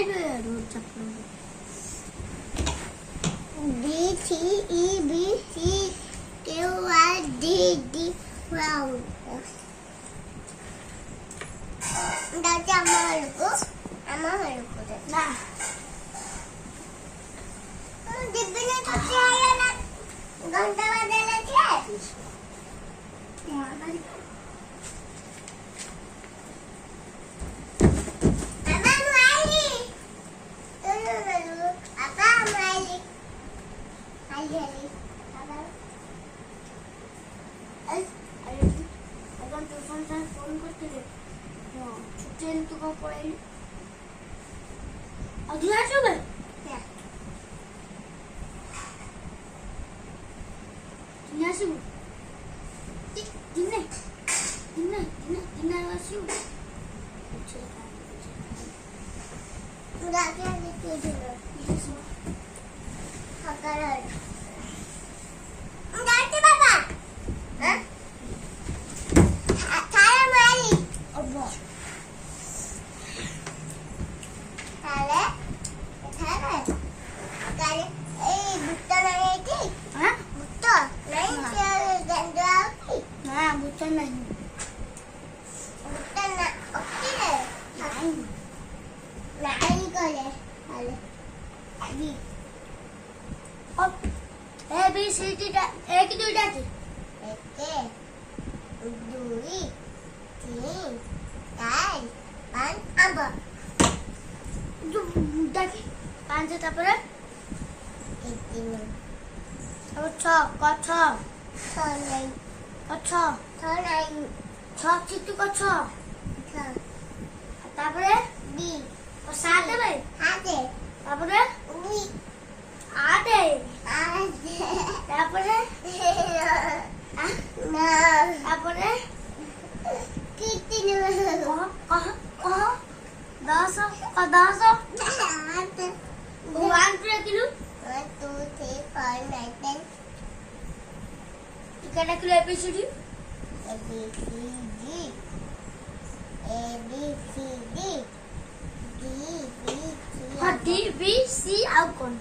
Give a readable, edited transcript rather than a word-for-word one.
B C E B C Q R D D wow. Nanti ama haluku deh. Nah, di sini tuh saya nak ganti wadah lagi. Ya, tadi. Phone करते थे छुट्टी तो कब पड़ेगी अगली आज हो गए यहाँ से दिन वासी हो उड़ा के लेके चलो ये सुनो हकार उड़ाते बाबा हाँ D B C out kon.